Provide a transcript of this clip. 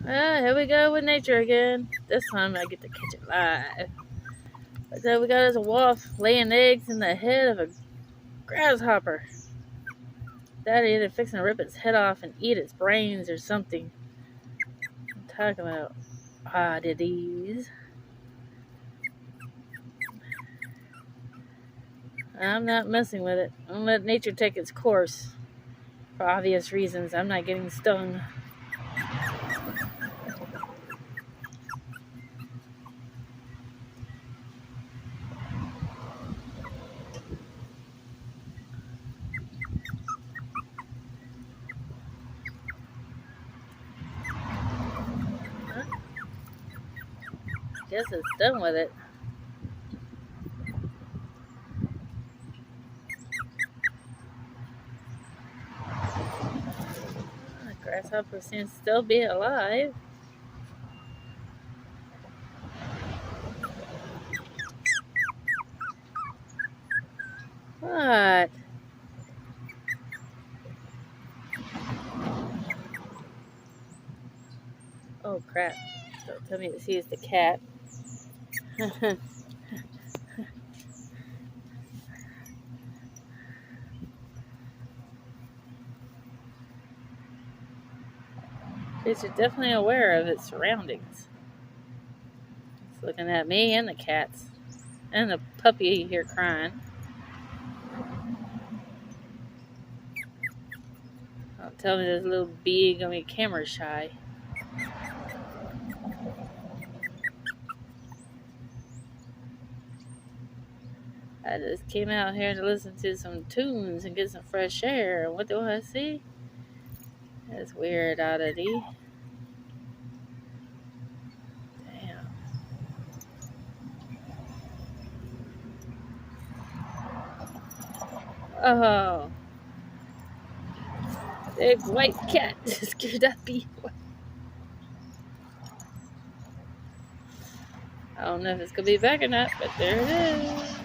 Here we go with nature again. This time I get to catch it live. But then we got us a wolf laying eggs in the head of a grasshopper. Daddy either fixing to rip its head off and eat its brains or something. I'm talking about oddities. I'm not messing with it. I'm gonna let nature take its course. For obvious reasons, I'm not getting stung. Guess it's done with it. The grasshopper seems to still be alive. What? Oh crap. Don't tell me to see it's the cat. It's definitely aware of its surroundings. It's looking at me and the cats. And the puppy here crying. Don't tell me this little bee gonna be camera shy. I just came out here to listen to some tunes and get some fresh air. And what do I see? This weird oddity. Damn. Oh. Big white cat scared that bee. I don't know if it's going to be back or not, but there it is.